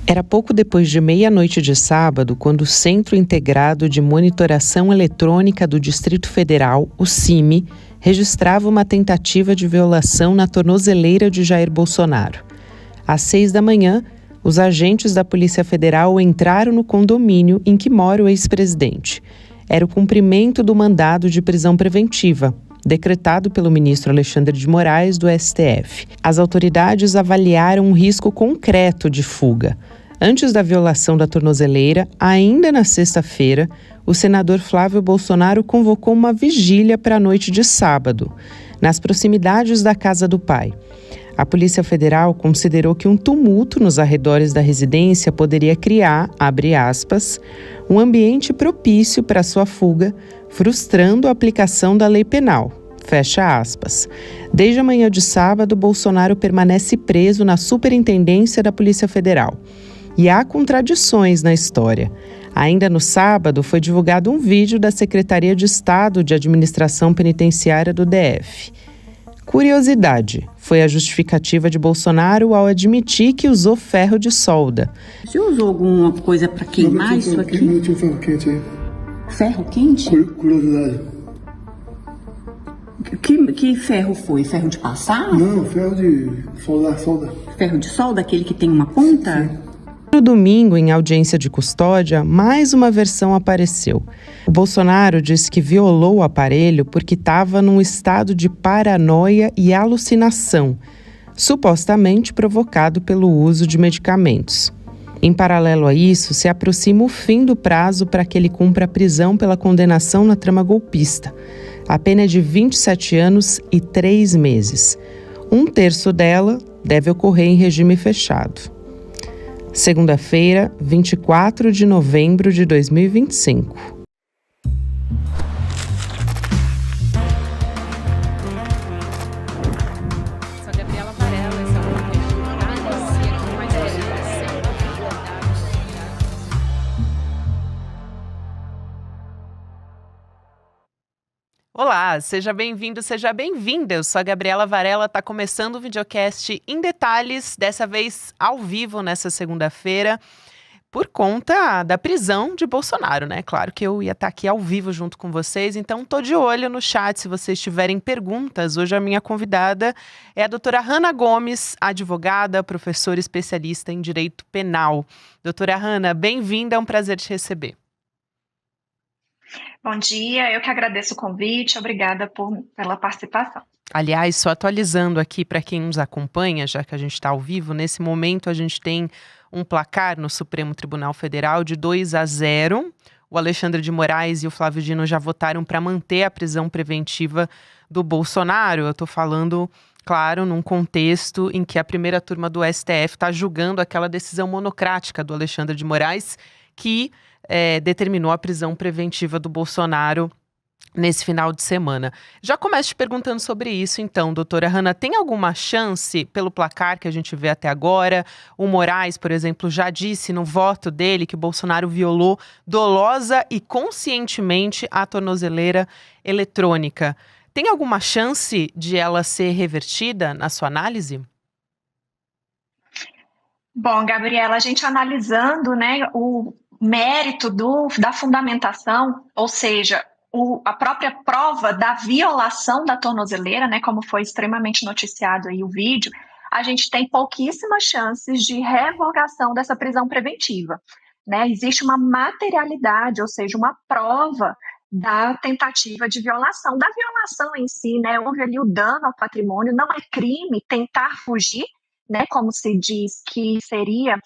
Era pouco depois de meia-noite de sábado, quando o Centro Integrado de Monitoração Eletrônica do Distrito Federal, o CIMI, registrava uma tentativa de violação na tornozeleira de Jair Bolsonaro. Às 6 da manhã, os agentes da Polícia Federal entraram no condomínio em que mora o ex-presidente. Era o cumprimento do mandado de prisão preventiva, decretado pelo ministro Alexandre de Moraes, do STF. As autoridades avaliaram um risco concreto de fuga. Antes da violação da tornozeleira, ainda na sexta-feira, o senador Flávio Bolsonaro convocou uma vigília para a noite de sábado, nas proximidades da casa do pai. A Polícia Federal considerou que um tumulto nos arredores da residência poderia criar, abre aspas, um ambiente propício para sua fuga, frustrando a aplicação da lei penal, fecha aspas. Desde a manhã de sábado, Bolsonaro permanece preso na Superintendência da Polícia Federal. E há contradições na história. Ainda no sábado, foi divulgado um vídeo da Secretaria de Estado de Administração Penitenciária do DF. Curiosidade, foi a justificativa de Bolsonaro ao admitir que usou ferro de solda. Você usou alguma coisa para queimar isso aqui? Não tinha ferro quente aí. Ferro quente? Curiosidade. Que ferro foi? Ferro de passar? Não, ferro de solda. Ferro de solda, aquele que tem uma ponta? Sim. No domingo, em audiência de custódia, mais uma versão apareceu. O Bolsonaro disse que violou o aparelho porque estava num estado de paranoia e alucinação, supostamente provocado pelo uso de medicamentos. Em paralelo a isso, se aproxima o fim do prazo para que ele cumpra a prisão pela condenação na trama golpista. A pena é de 27 anos e 3 meses. 1/3 dela deve ocorrer em regime fechado. Segunda-feira, 24 de novembro de 2025. Sou a Gabriela Varela, esse é o Olá, seja bem-vindo, seja bem-vinda. Eu sou a Gabriela Varela, está começando o videocast em detalhes, dessa vez ao vivo nessa segunda-feira, por conta da prisão de Bolsonaro, né? Claro que eu ia estar aqui ao vivo junto com vocês, então tô de olho no chat se vocês tiverem perguntas. Hoje a minha convidada é a doutora Hanna Gomes, advogada, professora especialista em direito penal. Doutora Hanna, bem-vinda, é um prazer te receber. Bom dia, eu que agradeço o convite, obrigada pela participação. Aliás, só atualizando aqui para quem nos acompanha, já que a gente está ao vivo, nesse momento a gente tem um placar no Supremo Tribunal Federal de 2-0. O Alexandre de Moraes e o Flávio Dino já votaram para manter a prisão preventiva do Bolsonaro. Eu estou falando, claro, num contexto em que a primeira turma do STF está julgando aquela decisão monocrática do Alexandre de Moraes que determinou a prisão preventiva do Bolsonaro nesse final de semana. Já começo te perguntando sobre isso, então, doutora Hanna, tem alguma chance, pelo placar que a gente vê até agora, o Moraes, por exemplo, já disse no voto dele que o Bolsonaro violou dolosa e conscientemente a tornozeleira eletrônica. Tem alguma chance de ela ser revertida na sua análise? Bom, Gabriela, a gente analisando, né, o mérito da fundamentação, ou seja, a própria prova da violação da tornozeleira, né, como foi extremamente noticiado aí o vídeo, a gente tem pouquíssimas chances de revogação dessa prisão preventiva, né? Existe uma materialidade, ou seja, uma prova da tentativa de violação, da violação em si, né? Houve ali o dano ao patrimônio, não é crime tentar fugir, né, como se diz que seria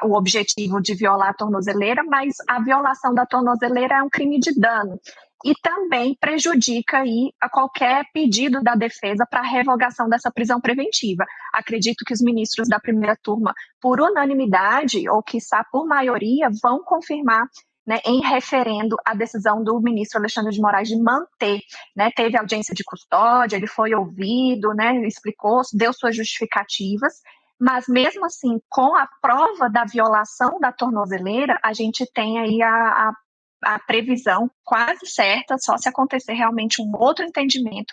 o objetivo de violar a tornozeleira, mas a violação da tornozeleira é um crime de dano e também prejudica aí a qualquer pedido da defesa para a revogação dessa prisão preventiva. Acredito que os ministros da primeira turma, por unanimidade ou quiçá por maioria, vão confirmar, né, em referendo a decisão do ministro Alexandre de Moraes de manter, né, teve audiência de custódia, ele foi ouvido, né, explicou, deu suas justificativas, mas mesmo assim, com a prova da violação da tornozeleira, a gente tem aí a previsão quase certa, só se acontecer realmente um outro entendimento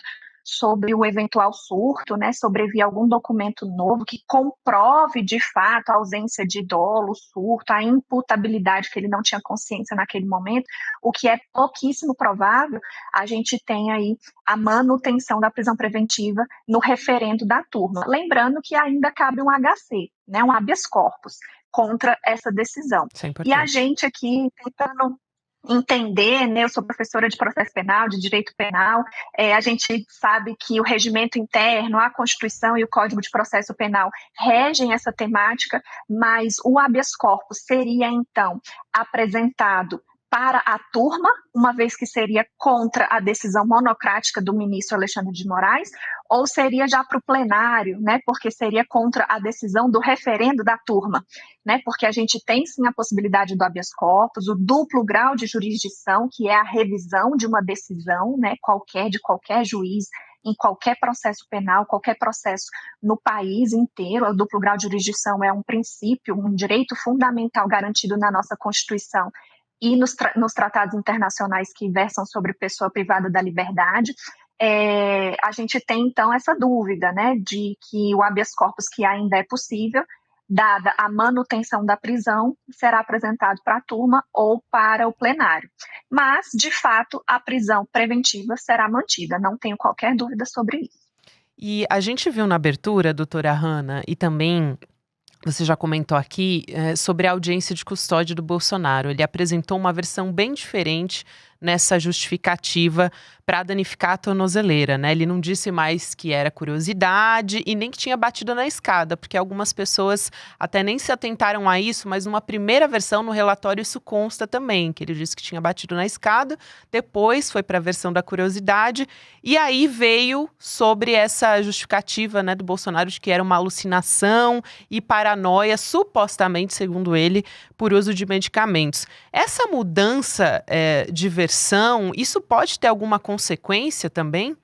sobre o eventual surto, né, sobrevir algum documento novo que comprove de fato a ausência de dolo, surto, a imputabilidade que ele não tinha consciência naquele momento, o que é pouquíssimo provável, a gente tem aí a manutenção da prisão preventiva no referendo da turma. Lembrando que ainda cabe um HC, né, um habeas corpus, contra essa decisão. Isso é E a importante. gente aqui tentando entender, né, eu sou professora de processo penal, de direito penal, a gente sabe que o regimento interno, a Constituição e o Código de Processo Penal regem essa temática, mas o habeas corpus seria, então, apresentado para a turma, uma vez que seria contra a decisão monocrática do ministro Alexandre de Moraes, ou seria já para o plenário, né, porque seria contra a decisão do referendo da turma, né, porque a gente tem sim a possibilidade do habeas corpus, o duplo grau de jurisdição, que é a revisão de uma decisão, né, de qualquer juiz, em qualquer processo penal, qualquer processo no país inteiro. O duplo grau de jurisdição é um princípio, um direito fundamental garantido na nossa Constituição e nos tratados internacionais que versam sobre pessoa privada da liberdade. A gente tem, então, essa dúvida, né, de que o habeas corpus, que ainda é possível, dada a manutenção da prisão, será apresentado para a turma ou para o plenário. Mas, de fato, a prisão preventiva será mantida, não tenho qualquer dúvida sobre isso. E a gente viu na abertura, doutora Hanna, e também você já comentou aqui sobre a audiência de custódia do Bolsonaro. Ele apresentou uma versão bem diferente nessa justificativa para danificar a tornozeleira, né? Ele não disse mais que era curiosidade e nem que tinha batido na escada, porque algumas pessoas até nem se atentaram a isso, mas numa primeira versão no relatório isso consta também, que ele disse que tinha batido na escada, depois foi para a versão da curiosidade, e aí veio sobre essa justificativa, né, do Bolsonaro de que era uma alucinação e paranoia, supostamente, segundo ele, por uso de medicamentos. Essa mudança de versão, isso pode ter alguma consequência também?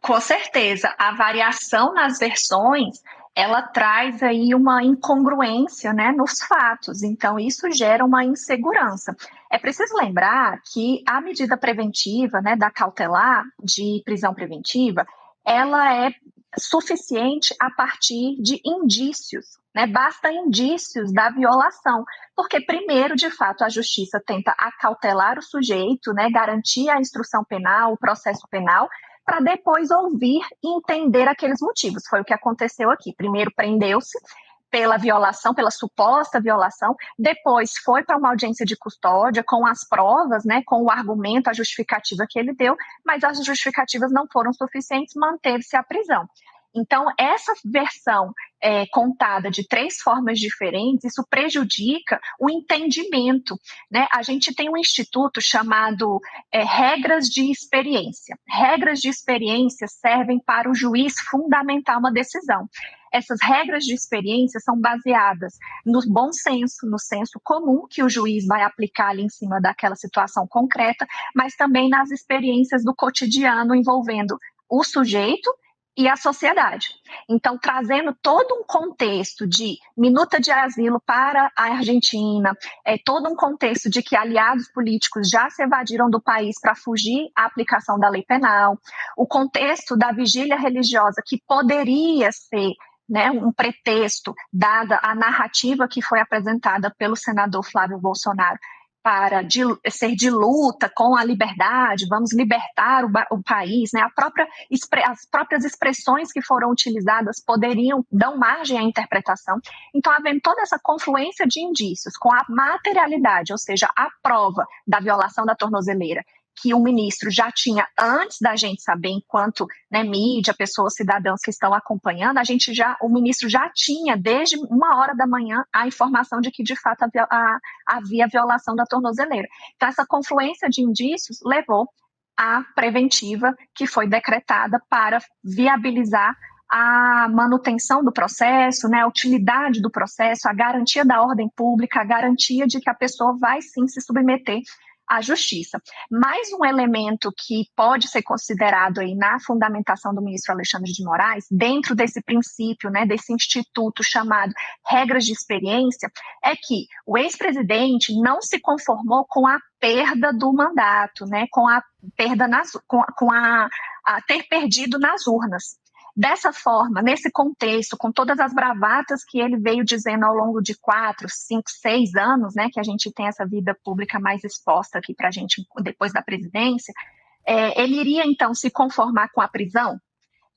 Com certeza, a variação nas versões, ela traz aí uma incongruência, né, nos fatos, então isso gera uma insegurança. É preciso lembrar que a medida preventiva, né, da cautelar de prisão preventiva, ela é suficiente a partir de indícios, né? Basta indícios da violação, porque primeiro, de fato, a justiça tenta acautelar o sujeito, né, garantir a instrução penal, o processo penal, para depois ouvir e entender aqueles motivos. Foi o que aconteceu aqui. Primeiro prendeu-se pela violação, pela suposta violação, depois foi para uma audiência de custódia com as provas, né, com o argumento, a justificativa que ele deu, mas as justificativas não foram suficientes, manteve-se a prisão. Então, essa versão contada de 3 formas diferentes, isso prejudica o entendimento, né? A gente tem um instituto chamado regras de experiência. Regras de experiência servem para o juiz fundamentar uma decisão. Essas regras de experiência são baseadas no bom senso, no senso comum que o juiz vai aplicar ali em cima daquela situação concreta, mas também nas experiências do cotidiano envolvendo o sujeito e a sociedade. Então, trazendo todo um contexto de minuta de asilo para a Argentina, todo um contexto de que aliados políticos já se evadiram do país para fugir à aplicação da lei penal, o contexto da vigília religiosa que poderia ser, né, um pretexto, dada a narrativa que foi apresentada pelo senador Flávio Bolsonaro, para ser de luta com a liberdade, vamos libertar o país, né? As próprias expressões que foram utilizadas dão margem à interpretação. Então, havendo toda essa confluência de indícios com a materialidade, ou seja, a prova da violação da tornozeleira, que o ministro já tinha antes da gente saber, enquanto, né, mídia, pessoas, cidadãos que estão acompanhando, o ministro já tinha, desde 1h da manhã, a informação de que, de fato, havia violação da tornozeleira. Então, essa confluência de indícios levou à preventiva que foi decretada para viabilizar a manutenção do processo, né, a utilidade do processo, a garantia da ordem pública, a garantia de que a pessoa vai sim se submeter à justiça. Mais um elemento que pode ser considerado aí na fundamentação do ministro Alexandre de Moraes, dentro desse princípio, né, desse instituto chamado regras de experiência, é que o ex-presidente não se conformou com a perda do mandato, né, com a perda a ter perdido nas urnas. Dessa forma, nesse contexto, com todas as bravatas que ele veio dizendo ao longo de 4, 5, 6 anos, né, que a gente tem essa vida pública mais exposta aqui para a gente depois da presidência, ele iria então se conformar com a prisão?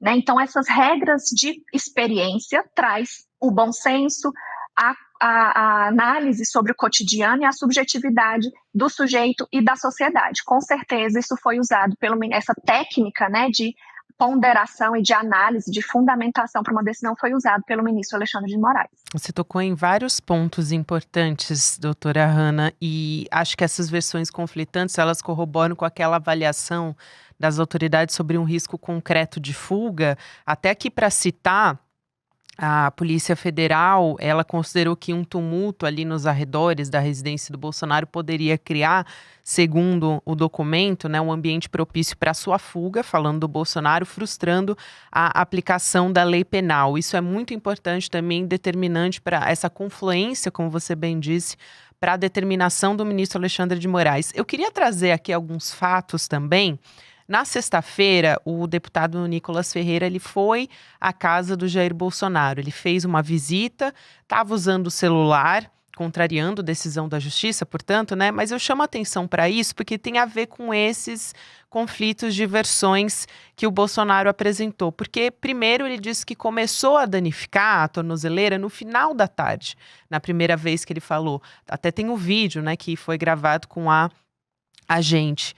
Né? Então, essas regras de experiência traz o bom senso, a análise sobre o cotidiano e a subjetividade do sujeito e da sociedade. Com certeza, isso foi usado essa técnica, né, de ponderação e de análise, de fundamentação para uma decisão foi usado pelo ministro Alexandre de Moraes. Você tocou em vários pontos importantes, doutora Hanna, e acho que essas versões conflitantes, elas corroboram com aquela avaliação das autoridades sobre um risco concreto de fuga. Até aqui para citar, a Polícia Federal, ela considerou que um tumulto ali nos arredores da residência do Bolsonaro poderia criar, segundo o documento, né, um ambiente propício para sua fuga, falando do Bolsonaro, frustrando a aplicação da lei penal. Isso é muito importante também, determinante para essa confluência, como você bem disse, para a determinação do ministro Alexandre de Moraes. Eu queria trazer aqui alguns fatos também. Na sexta-feira, o deputado Nicolas Ferreira, ele foi à casa do Jair Bolsonaro. Ele fez uma visita, estava usando o celular, contrariando a decisão da justiça, portanto, né? Mas eu chamo a atenção para isso porque tem a ver com esses conflitos de versões que o Bolsonaro apresentou. Porque, primeiro, ele disse que começou a danificar a tornozeleira no final da tarde, na primeira vez que ele falou. Até tem o vídeo, né, que foi gravado com a agente.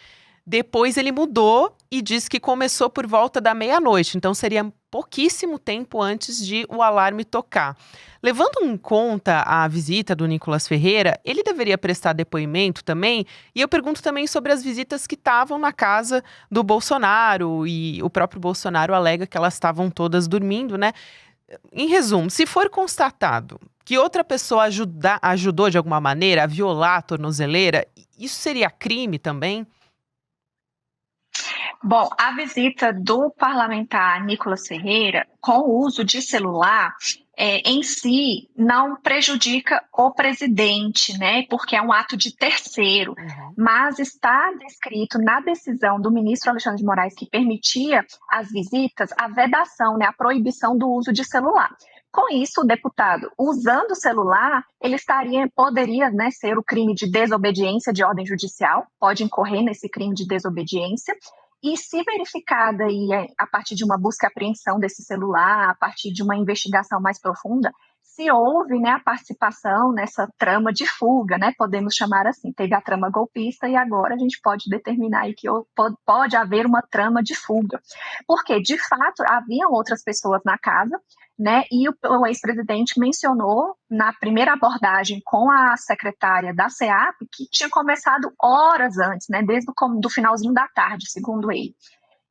Depois ele mudou e disse que começou por volta da meia-noite, então seria pouquíssimo tempo antes de o alarme tocar. Levando em conta a visita do Nicolas Ferreira, ele deveria prestar depoimento também? E eu pergunto também sobre as visitas que estavam na casa do Bolsonaro, e o próprio Bolsonaro alega que elas estavam todas dormindo, né? Em resumo, se for constatado que outra pessoa ajudou de alguma maneira a violar a tornozeleira, isso seria crime também? Bom, a visita do parlamentar Nicolas Ferreira com o uso de celular em si não prejudica o presidente, né? Porque é um ato de terceiro. Mas está descrito na decisão do ministro Alexandre de Moraes que permitia as visitas, a vedação, né? A proibição do uso de celular. Com isso, o deputado, usando o celular, ele poderia, né, ser o crime de desobediência de ordem judicial, pode incorrer nesse crime de desobediência. E se verificada aí, a partir de uma busca e apreensão desse celular, a partir de uma investigação mais profunda, se houve, né, a participação nessa trama de fuga, né, podemos chamar assim, teve a trama golpista e agora a gente pode determinar aí que pode haver uma trama de fuga. Porque, de fato, haviam outras pessoas na casa, né, e o ex-presidente mencionou na primeira abordagem com a secretária da SEAP que tinha começado horas antes, né, desde do finalzinho da tarde, segundo ele.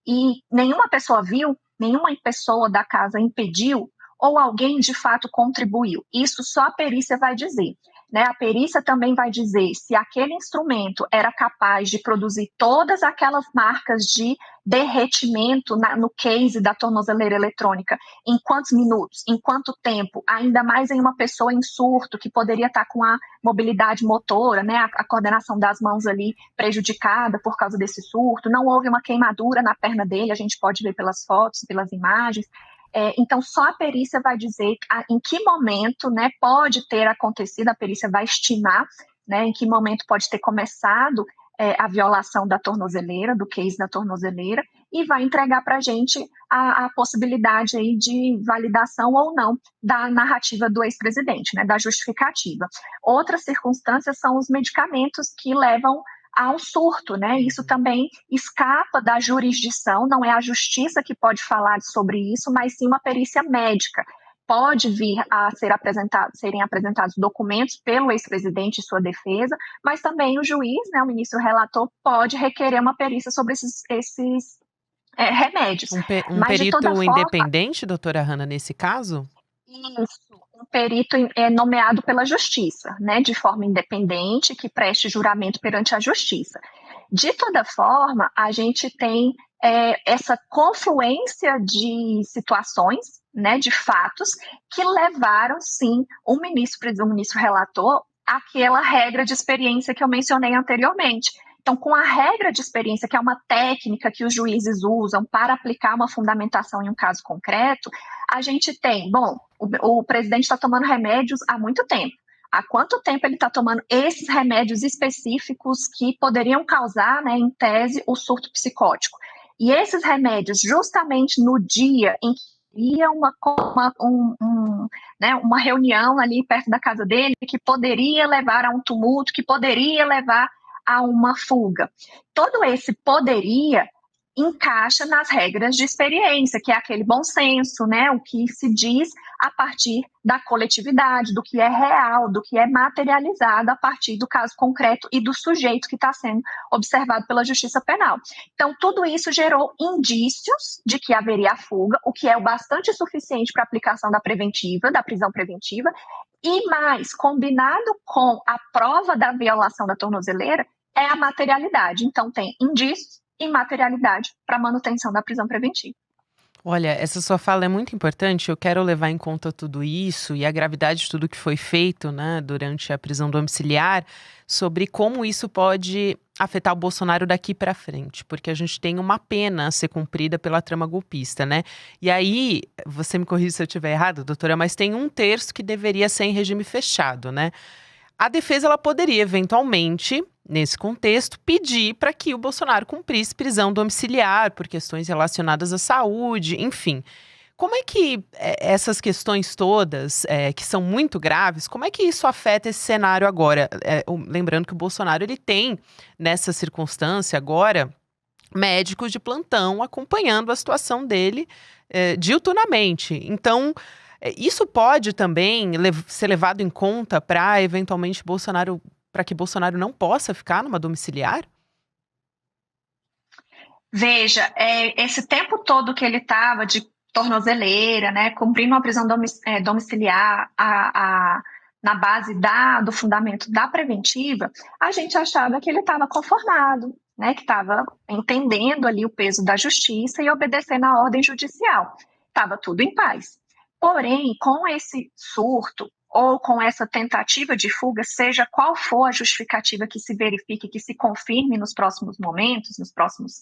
E nenhuma pessoa viu, nenhuma pessoa da casa impediu ou alguém de fato contribuiu. Isso só a perícia vai dizer. Né? A perícia também vai dizer se aquele instrumento era capaz de produzir todas aquelas marcas de derretimento no case da tornozeleira eletrônica, em quantos minutos, em quanto tempo, ainda mais em uma pessoa em surto, que poderia estar com a mobilidade motora, né? A coordenação das mãos ali prejudicada por causa desse surto, não houve uma queimadura na perna dele, a gente pode ver pelas fotos, pelas imagens. Então, só a perícia vai dizer em que momento, né, pode ter acontecido, a perícia vai estimar, né, em que momento pode ter começado a violação da tornozeleira, do case da tornozeleira, e vai entregar para a gente a possibilidade aí de validação ou não da narrativa do ex-presidente, né, da justificativa. Outras circunstâncias são os medicamentos que levam a um surto, né? Isso também escapa da jurisdição, não é a justiça que pode falar sobre isso, mas sim uma perícia médica. Pode vir a serem apresentados documentos pelo ex-presidente e sua defesa, mas também o juiz, né, o ministro relator, pode requerer uma perícia sobre esses remédios. Um perito independente, doutora Hanna, nesse caso? Isso, um perito é nomeado pela Justiça, né, de forma independente, que preste juramento perante a Justiça. De toda forma, a gente tem essa confluência de situações, né, de fatos, que levaram, sim, o ministro relator àquela regra de experiência que eu mencionei anteriormente. Então, com a regra de experiência, que é uma técnica que os juízes usam para aplicar uma fundamentação em um caso concreto, a gente tem, o presidente está tomando remédios há muito tempo. Há quanto tempo ele está tomando esses remédios específicos que poderiam causar, né, em tese, o surto psicótico? E esses remédios, justamente no dia em que ia uma reunião ali perto da casa dele, que poderia levar a um tumulto, que poderia levar a uma fuga. Todo esse poderia encaixa nas regras de experiência, que é aquele bom senso, né? O que se diz a partir da coletividade, do que é real, do que é materializado a partir do caso concreto e do sujeito que está sendo observado pela Justiça Penal. Então, tudo isso gerou indícios de que haveria a fuga, o que é o bastante suficiente para a aplicação da prisão preventiva, e mais, combinado com a prova da violação da tornozeleira, é a materialidade. Então, tem indícios e materialidade para manutenção da prisão preventiva. Olha, essa sua fala é muito importante. Eu quero levar em conta tudo isso e a gravidade de tudo que foi feito, né, durante a prisão domiciliar, sobre como isso pode afetar o Bolsonaro daqui para frente, porque a gente tem uma pena a ser cumprida pela trama golpista, né? E aí, você me corrige se eu estiver errado, doutora, mas tem um terço que deveria ser em regime fechado, né? A defesa, ela poderia, eventualmente, nesse contexto, pedir para que o Bolsonaro cumprisse prisão domiciliar por questões relacionadas à saúde, enfim. Como é que essas questões todas, que são muito graves, como é que isso afeta esse cenário agora? Lembrando que o Bolsonaro, ele tem, nessa circunstância agora, médicos de plantão acompanhando a situação dele diuturnamente. Então, isso pode também ser levado em conta para, eventualmente, para que Bolsonaro não possa ficar numa domiciliar? Veja, esse tempo todo que ele estava de tornozeleira, né, cumprindo uma prisão domiciliar na base do fundamento da preventiva, a gente achava que ele estava conformado, né, que estava entendendo ali o peso da justiça e obedecendo à ordem judicial. Estava tudo em paz. Porém, com esse surto ou com essa tentativa de fuga, seja qual for a justificativa que se verifique, que se confirme nos próximos momentos, nos próximos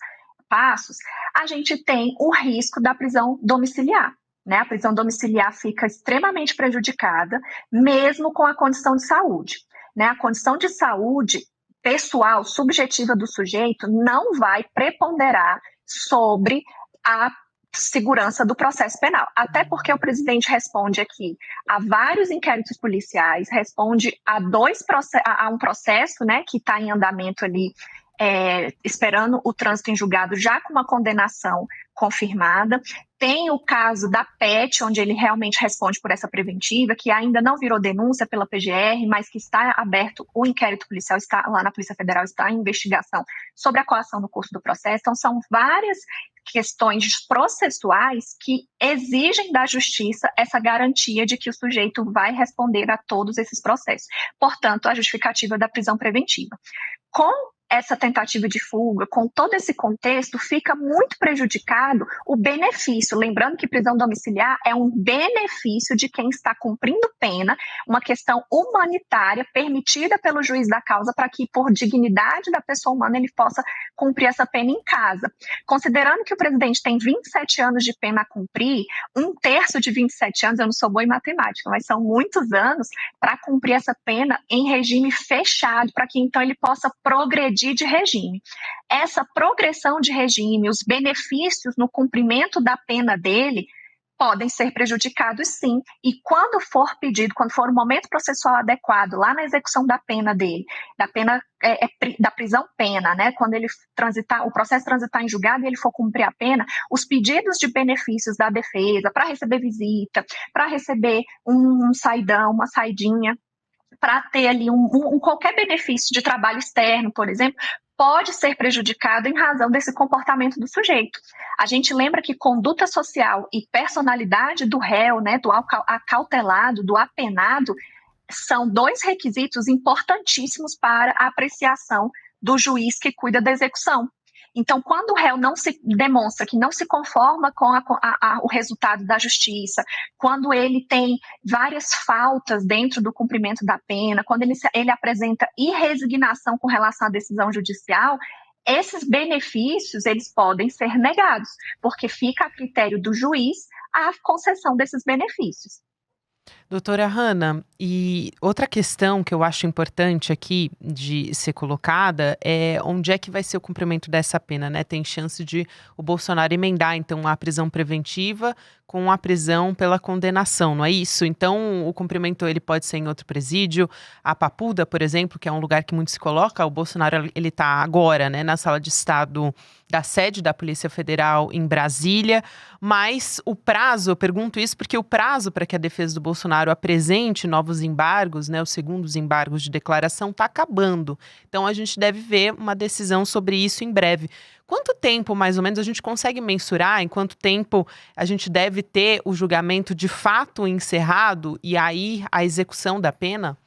passos, a gente tem o risco da prisão domiciliar. Né? A prisão domiciliar fica extremamente prejudicada, mesmo com a condição de saúde. Né? A condição de saúde pessoal, subjetiva do sujeito, não vai preponderar sobre a segurança do processo penal. Até porque o presidente responde aqui a vários inquéritos policiais, responde a um processo, né, que está em andamento ali, esperando o trânsito em julgado já com uma condenação confirmada. Tem o caso da PET, onde ele realmente responde por essa preventiva, que ainda não virou denúncia pela PGR, mas que está aberto, o inquérito policial está lá na Polícia Federal, está em investigação sobre a coação no curso do processo. Então, são várias questões processuais que exigem da justiça essa garantia de que o sujeito vai responder a todos esses processos. Portanto, a justificativa da prisão preventiva. Com essa tentativa de fuga, com todo esse contexto, fica muito prejudicado o benefício. Lembrando que prisão domiciliar é um benefício de quem está cumprindo pena, uma questão humanitária permitida pelo juiz da causa para que, por dignidade da pessoa humana, ele possa cumprir essa pena em casa. Considerando que o presidente tem 27 anos de pena a cumprir, um terço de 27 anos, eu não sou boa em matemática, mas são muitos anos para cumprir essa pena em regime fechado, para que então ele possa progredir de regime. Essa progressão de regime, os benefícios no cumprimento da pena dele podem ser prejudicados sim, e quando for pedido, quando for o momento processual adequado, lá na execução da pena dele, da pena da prisão-pena, né, quando ele transitar, o processo transitar em julgado e ele for cumprir a pena, os pedidos de benefícios da defesa, para receber visita, para receber um saidão, uma saidinha, para ter ali qualquer benefício de trabalho externo, por exemplo, pode ser prejudicado em razão desse comportamento do sujeito. A gente lembra que conduta social e personalidade do réu, né, do acautelado, do apenado, são 2 requisitos importantíssimos para a apreciação do juiz que cuida da execução. Então, quando o réu não se demonstra que não se conforma com o resultado da justiça, quando ele tem várias faltas dentro do cumprimento da pena, quando ele apresenta irresignação com relação à decisão judicial, esses benefícios eles podem ser negados, porque fica a critério do juiz a concessão desses benefícios. Doutora Hanna, e outra questão que eu acho importante aqui de ser colocada é onde é que vai ser o cumprimento dessa pena, né? Tem chance de o Bolsonaro emendar, então, a prisão preventiva com a prisão pela condenação, não é isso? Então, o cumprimento ele pode ser em outro presídio. A Papuda, por exemplo, que é um lugar que muito se coloca, o Bolsonaro ele está agora, né, na sala de estado da sede da Polícia Federal em Brasília, mas o prazo, eu pergunto isso porque o prazo para que a defesa do Bolsonaro apresente novos embargos, né, os segundos embargos de declaração, está acabando. Então, a gente deve ver uma decisão sobre isso em breve. Quanto tempo, mais ou menos, a gente consegue mensurar em quanto tempo a gente deve ter o julgamento de fato encerrado e aí a execução da pena?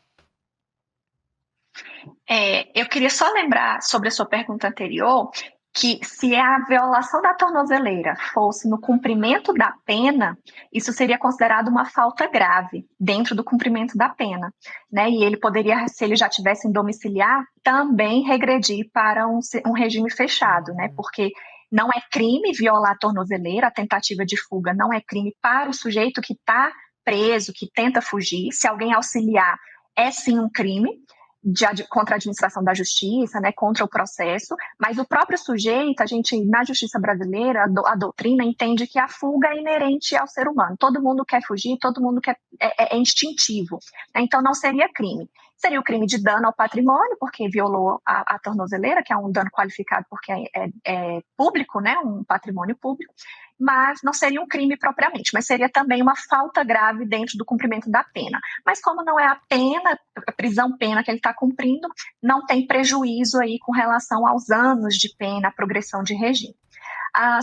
Eu queria só lembrar sobre a sua pergunta anterior, que se a violação da tornozeleira fosse no cumprimento da pena, isso seria considerado uma falta grave dentro do cumprimento da pena, né? E ele poderia, se ele já tivesse em domiciliar, também regredir para um regime fechado, né? Porque não é crime violar a tornozeleira, a tentativa de fuga não é crime para o sujeito que está preso, que tenta fugir. Se alguém auxiliar, é sim um crime contra a administração da justiça, né, contra o processo, mas o próprio sujeito, a gente, na justiça brasileira, a doutrina entende que a fuga é inerente ao ser humano. Todo mundo quer fugir, todo mundo quer, é instintivo, né, então não seria crime. Seria o crime de dano ao patrimônio, porque violou a tornozeleira, que é um dano qualificado porque é público, né, um patrimônio público, mas não seria um crime propriamente, mas seria também uma falta grave dentro do cumprimento da pena. Mas como não é a pena, a prisão-pena que ele está cumprindo, não tem prejuízo aí com relação aos anos de pena, a progressão de regime.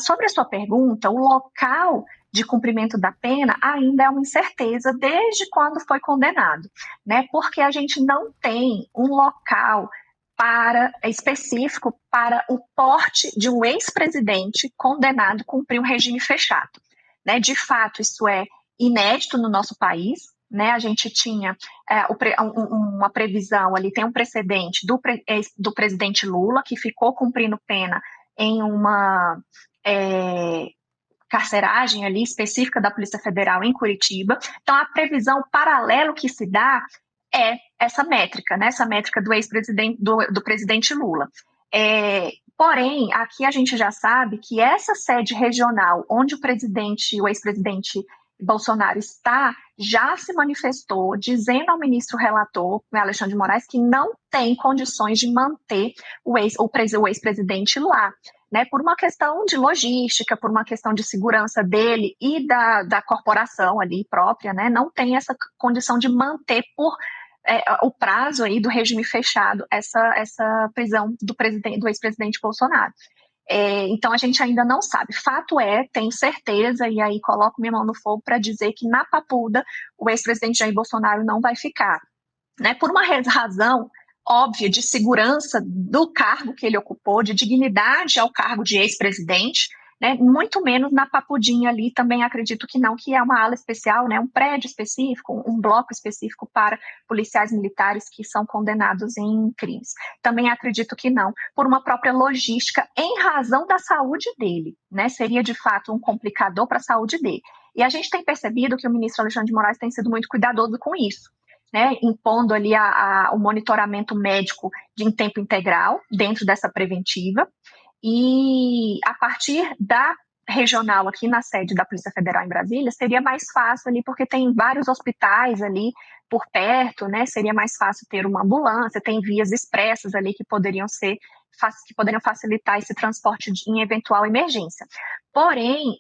Sobre a sua pergunta, o local de cumprimento da pena ainda é uma incerteza desde quando foi condenado, né? Porque a gente não tem um local específico para o porte de um ex-presidente condenado cumprir um regime fechado, né? De fato, isso é inédito no nosso país, né? A gente tinha uma previsão ali, tem um precedente do presidente Lula, que ficou cumprindo pena em uma carceragem ali específica da Polícia Federal em Curitiba. Então, a previsão paralelo que se dá é essa métrica, né? Essa métrica do ex-presidente, do presidente Lula. Porém, aqui a gente já sabe que essa sede regional onde o ex-presidente Bolsonaro está, já se manifestou dizendo ao ministro relator, Alexandre de Moraes, que não tem condições de manter o ex-presidente lá, né, por uma questão de logística, por uma questão de segurança dele e da corporação ali própria, né, não tem essa condição de manter por o prazo aí do regime fechado essa prisão do ex-presidente Bolsonaro. Então a gente ainda não sabe. Fato é, tenho certeza, e aí coloco minha mão no fogo para dizer que na Papuda o ex-presidente Jair Bolsonaro não vai ficar, né, por uma razão óbvia de segurança do cargo que ele ocupou, de dignidade ao cargo de ex-presidente, né, muito menos na Papudinha ali, também acredito que não, que é uma ala especial, né, um prédio específico, um bloco específico para policiais militares que são condenados em crimes. Também acredito que não, por uma própria logística em razão da saúde dele, né, seria de fato um complicador para a saúde dele. E a gente tem percebido que o ministro Alexandre de Moraes tem sido muito cuidadoso com isso, né, impondo ali o monitoramento médico em tempo integral dentro dessa preventiva. E a partir da regional aqui na sede da Polícia Federal em Brasília, seria mais fácil ali, porque tem vários hospitais ali por perto, né? Seria mais fácil ter uma ambulância, tem vias expressas ali que poderiam facilitar esse transporte em eventual emergência. Porém,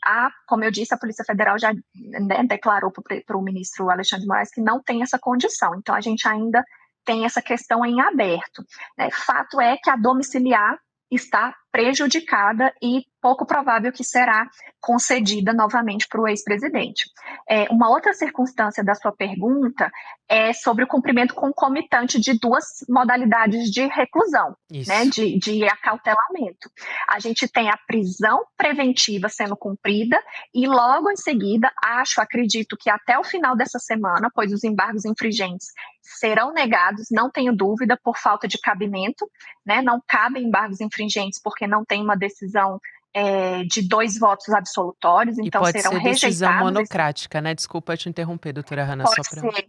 como eu disse, a Polícia Federal já, né, declarou para o ministro Alexandre de Moraes que não tem essa condição. Então, a gente ainda tem essa questão em aberto, né? Fato é que a domiciliar está prejudicada e pouco provável que será concedida novamente para o ex-presidente. Uma outra circunstância da sua pergunta é sobre o cumprimento concomitante de duas modalidades de reclusão, né, de acautelamento. A gente tem a prisão preventiva sendo cumprida e logo em seguida, acredito que até o final dessa semana, pois os embargos infringentes serão negados, não tenho dúvida, por falta de cabimento, né, não cabem embargos infringentes porque não tem uma decisão de 2 votos absolutórios, então pode serão ser rejeitados. Decisão monocrática, né? Desculpa te interromper, doutora Hanna. Pode ser.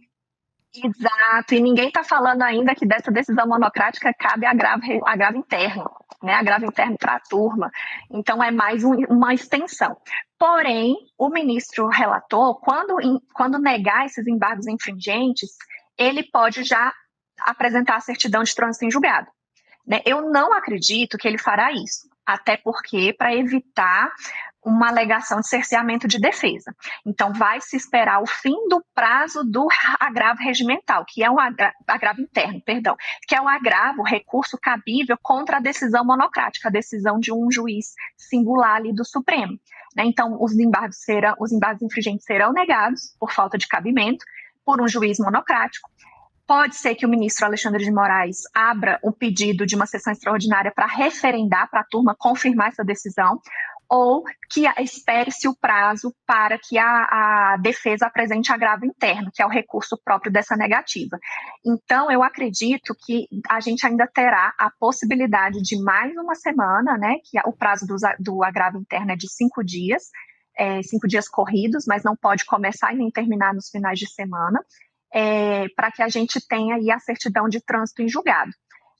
Exato, e ninguém está falando ainda que dessa decisão monocrática cabe agravo interno, né? Agravo interno para a turma. Então é mais uma extensão. Porém, o ministro relator, quando negar esses embargos infringentes, ele pode já apresentar a certidão de trânsito em julgado, né? Eu não acredito que ele fará isso. Até porque, para evitar uma alegação de cerceamento de defesa. Então, vai se esperar o fim do prazo do agravo regimental, que é um agravo interno, perdão, que é um agravo, recurso cabível contra a decisão monocrática, a decisão de um juiz singular ali do Supremo, né? Então, os embargos infringentes serão negados por falta de cabimento por um juiz monocrático. Pode ser que o ministro Alexandre de Moraes abra um pedido de uma sessão extraordinária para referendar, para a turma confirmar essa decisão, ou que espere-se o prazo para que a defesa apresente agravo interno, que é o recurso próprio dessa negativa. Então, eu acredito que a gente ainda terá a possibilidade de mais uma semana, né, que o prazo do agravo interno é de 5 dias, 5 dias corridos, mas não pode começar e nem terminar nos finais de semana, para que a gente tenha aí a certidão de trânsito em julgado,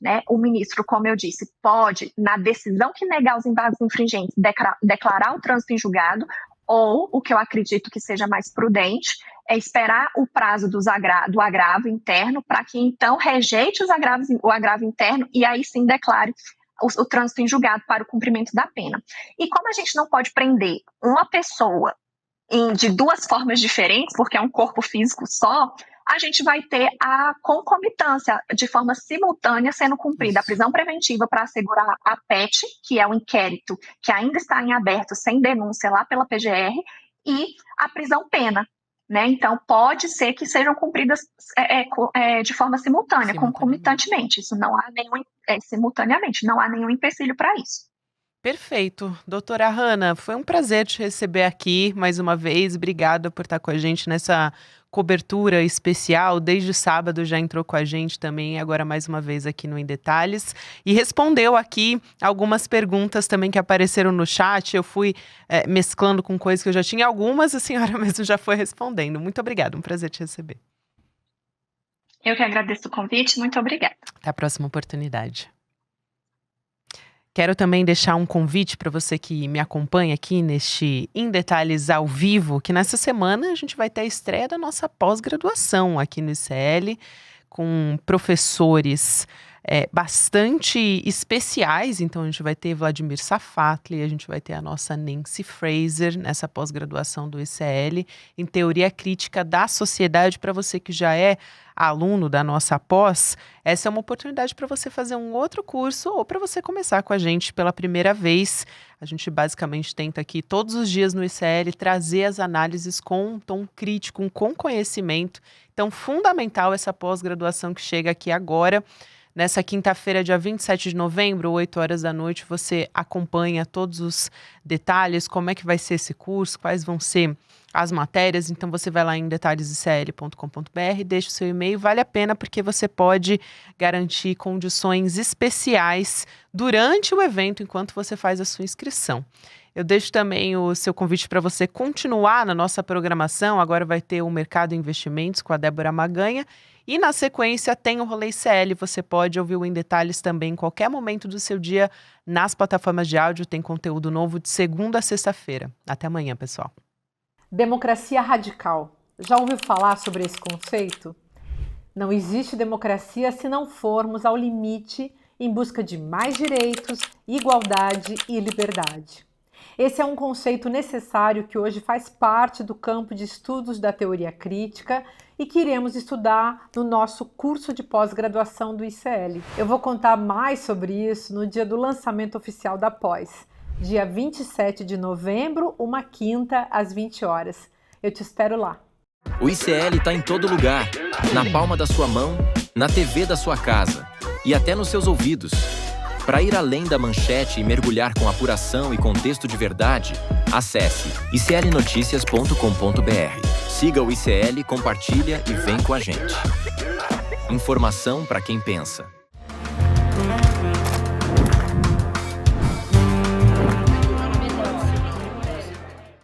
né? O ministro, como eu disse, pode, na decisão que negar os embargos infringentes, declarar o trânsito em julgado, ou, o que eu acredito que seja mais prudente, é esperar o prazo do agravo interno para que então rejeite o agravo interno e aí sim declare o trânsito em julgado para o cumprimento da pena. E como a gente não pode prender uma pessoa de 2 formas diferentes, porque é um corpo físico só, a gente vai ter a concomitância de forma simultânea sendo cumprida a prisão preventiva para assegurar a PET, que é o inquérito que ainda está em aberto sem denúncia lá pela PGR, e a prisão-pena, né? Então, pode ser que sejam cumpridas de forma simultânea, concomitantemente. Isso não há simultaneamente, não há nenhum empecilho para isso. Perfeito. Doutora Hanna, foi um prazer te receber aqui mais uma vez. Obrigada por estar com a gente nessa cobertura especial. Desde sábado já entrou com a gente também, agora mais uma vez aqui no Em Detalhes. E respondeu aqui algumas perguntas também que apareceram no chat. Eu fui mesclando com coisas que eu já tinha. Algumas a senhora mesmo já foi respondendo. Muito obrigada, um prazer te receber. Eu que agradeço o convite, muito obrigada. Até a próxima oportunidade. Quero também deixar um convite para você que me acompanha aqui neste Em Detalhes ao vivo, que nessa semana a gente vai ter a estreia da nossa pós-graduação aqui no ICL, com professores bastante especiais. Então a gente vai ter Vladimir Safatli, a gente vai ter a nossa Nancy Fraser nessa pós-graduação do ICL, em Teoria Crítica da Sociedade. Para você que já é aluno da nossa pós, essa é uma oportunidade para você fazer um outro curso ou para você começar com a gente pela primeira vez. A gente basicamente tenta aqui todos os dias no ICL trazer as análises com um tom crítico, com conhecimento. Então, fundamental essa pós-graduação que chega aqui agora. Nessa quinta-feira, dia 27 de novembro, 8 horas da noite, você acompanha todos os detalhes, como é que vai ser esse curso, quais vão ser as matérias. Então, você vai lá em detalhesicl.com.br, deixa o seu e-mail. Vale a pena porque você pode garantir condições especiais durante o evento, enquanto você faz a sua inscrição. Eu deixo também o seu convite para você continuar na nossa programação. Agora vai ter o Mercado Investimentos com a Débora Maganha. E na sequência tem o Rolê ICL. Você pode ouvir o Em Detalhes também em qualquer momento do seu dia nas plataformas de áudio. Tem conteúdo novo de segunda a sexta-feira. Até amanhã, pessoal. Democracia radical. Já ouviu falar sobre esse conceito? Não existe democracia se não formos ao limite em busca de mais direitos, igualdade e liberdade. Esse é um conceito necessário que hoje faz parte do campo de estudos da teoria crítica e que iremos estudar no nosso curso de pós-graduação do ICL. Eu vou contar mais sobre isso no dia do lançamento oficial da pós, dia 27 de novembro, uma quinta, às 20 horas. Eu te espero lá. O ICL está em todo lugar, na palma da sua mão, na TV da sua casa e até nos seus ouvidos. Para ir além da manchete e mergulhar com apuração e contexto de verdade, acesse iclnoticias.com.br. Siga o ICL, compartilha e vem com a gente. Informação para quem pensa.